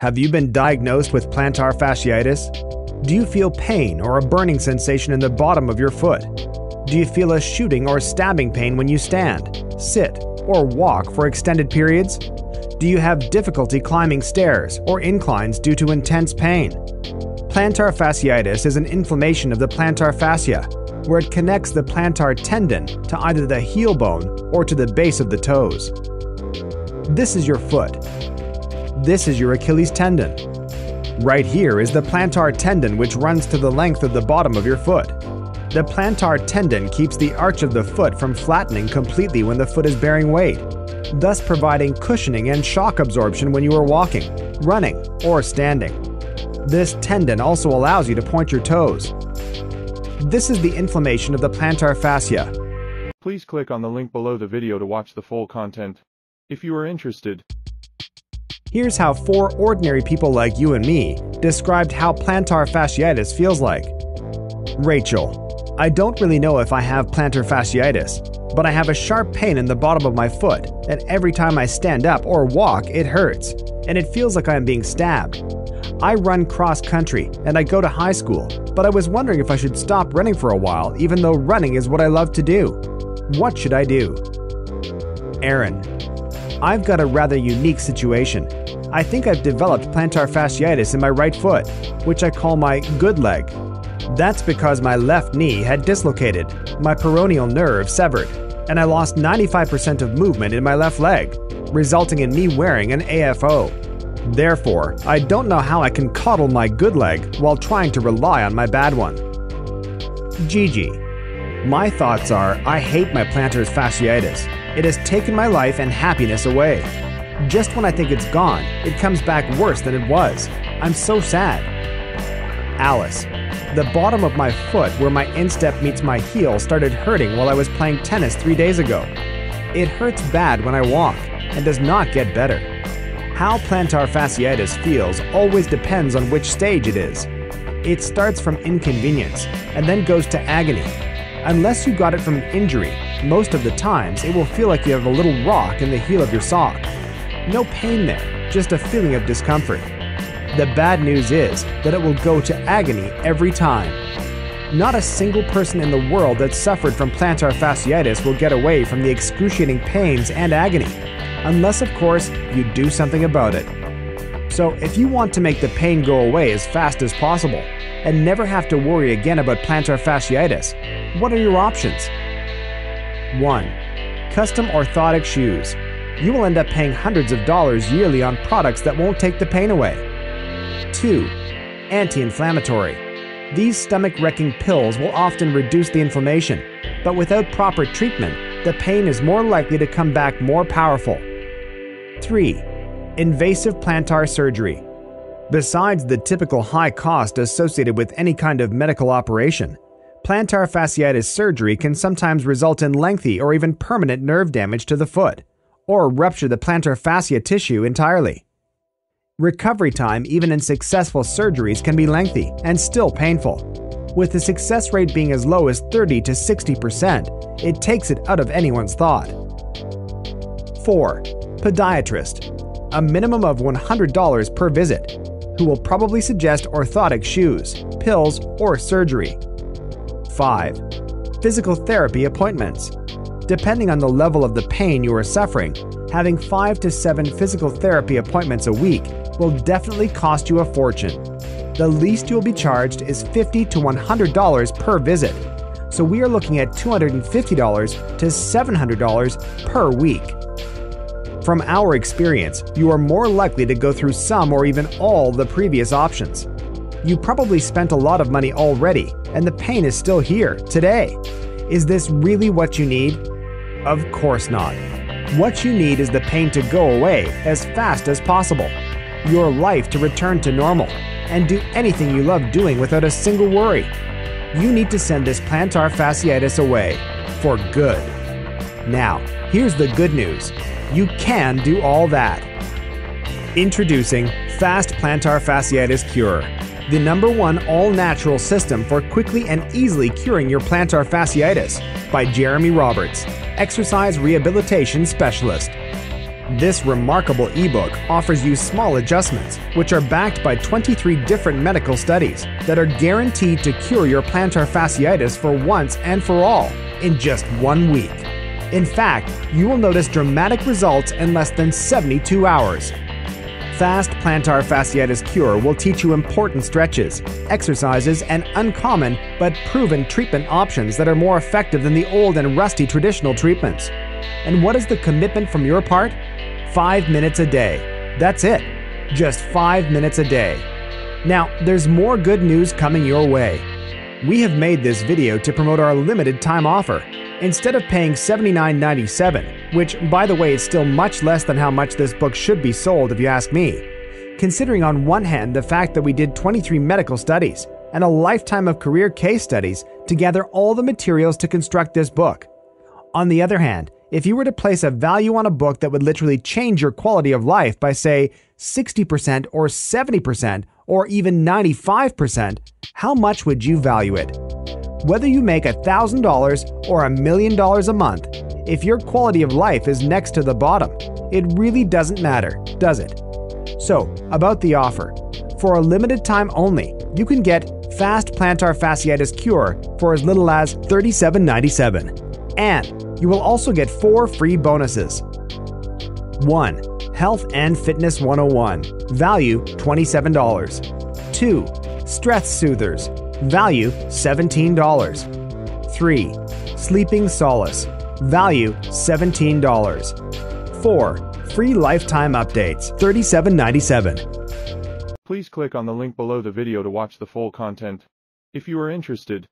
Have you been diagnosed with plantar fasciitis? Do you feel pain or a burning sensation in the bottom of your foot? Do you feel a shooting or stabbing pain when you stand, sit, or walk for extended periods? Do you have difficulty climbing stairs or inclines due to intense pain? Plantar fasciitis is an inflammation of the plantar fascia, where it connects the plantar tendon to either the heel bone or to the base of the toes. This is your foot. This is your Achilles tendon. Right here is the plantar tendon, which runs to the length of the bottom of your foot. The plantar tendon keeps the arch of the foot from flattening completely when the foot is bearing weight, thus providing cushioning and shock absorption when you are walking, running, or standing. This tendon also allows you to point your toes. This is the inflammation of the plantar fascia. Please click on the link below the video to watch the full content, if you are interested. Here's how 4 ordinary people like you and me described how plantar fasciitis feels like. Rachel: I don't really know if I have plantar fasciitis, but I have a sharp pain in the bottom of my foot, and every time I stand up or walk, it hurts, and it feels like I am being stabbed. I run cross country, and I go to high school, but I was wondering if I should stop running for a while, even though running is what I love to do. What should I do? Aaron: I've got a rather unique situation. I think I've developed plantar fasciitis in my right foot, which I call my good leg. That's because my left knee had dislocated, my peroneal nerve severed, and I lost 95% of movement in my left leg, resulting in me wearing an AFO. Therefore, I don't know how I can coddle my good leg while trying to rely on my bad one. Gigi: My thoughts are, I hate my plantar fasciitis. It has taken my life and happiness away. Just when I think it's gone, it comes back worse than it was. I'm so sad. Alice: The bottom of my foot where my instep meets my heel started hurting while I was playing tennis 3 days ago. It hurts bad when I walk and does not get better. How plantar fasciitis feels always depends on which stage it is. It starts from inconvenience and then goes to agony. Unless you got it from an injury, most of the times it will feel like you have a little rock in the heel of your sock. No pain there, just a feeling of discomfort. The bad news is that it will go to agony every time. Not a single person in the world that suffered from plantar fasciitis will get away from the excruciating pains and agony, unless of course you do something about it. So if you want to make the pain go away as fast as possible and never have to worry again about plantar fasciitis, what are your options? 1. Custom orthotic shoes. You will end up paying hundreds of dollars yearly on products that won't take the pain away. 2. Anti-inflammatory. These stomach-wrecking pills will often reduce the inflammation, but without proper treatment, the pain is more likely to come back more powerful. 3. Invasive plantar surgery. Besides the typical high cost associated with any kind of medical operation, plantar fasciitis surgery can sometimes result in lengthy or even permanent nerve damage to the foot, or rupture the plantar fascia tissue entirely. Recovery time, even in successful surgeries, can be lengthy and still painful. With the success rate being as low as 30 to 60%, it takes it out of anyone's thought. 4. Podiatrist. A minimum of $100 per visit, who will probably suggest orthotic shoes, pills, or surgery. 5. Physical therapy appointments. Depending on the level of the pain you are suffering, having 5 to 7 physical therapy appointments a week will definitely cost you a fortune. The least you'll be charged is $50 to $100 per visit, so we are looking at $250 to $700 per week. From our experience, you are more likely to go through some or even all the previous options. You probably spent a lot of money already, and the pain is still here today. Is this really what you need? Of course not. What you need is the pain to go away as fast as possible, your life to return to normal, and do anything you love doing without a single worry. You need to send this plantar fasciitis away, for good. Now, here's the good news. You can do all that. Introducing Fast Plantar Fasciitis Cure, the #1 all-natural system for quickly and easily curing your plantar fasciitis by Jeremy Roberts, Exercise Rehabilitation Specialist. This remarkable ebook offers you small adjustments, which are backed by 23 different medical studies that are guaranteed to cure your plantar fasciitis for once and for all in just 1 week. In fact, you will notice dramatic results in less than 72 hours. Fast Plantar Fasciitis Cure will teach you important stretches, exercises, and uncommon but proven treatment options that are more effective than the old and rusty traditional treatments. And what is the commitment from your part? 5 minutes a day. That's it. Just 5 minutes a day. Now, there's more good news coming your way. We have made this video to promote our limited time offer. Instead of paying $79.97, which, by the way, is still much less than how much this book should be sold if you ask me, considering on one hand the fact that we did 23 medical studies and a lifetime of career case studies to gather all the materials to construct this book. On the other hand, if you were to place a value on a book that would literally change your quality of life by, say, 60% or 70% or even 95%, how much would you value it? Whether you make $1,000 or $1 million a month, if your quality of life is next to the bottom, it really doesn't matter, does it? So, about the offer. For a limited time only, you can get Fast Plantar Fasciitis Cure for as little as $37.97. And you will also get 4 free bonuses. 1. Health and Fitness 101, value $27. 2. Stress Soothers, value $17. 3. Sleeping Solace, value $17. 4. Free lifetime updates, $37.97. Please click on the link below the video to watch the full content. If you are interested,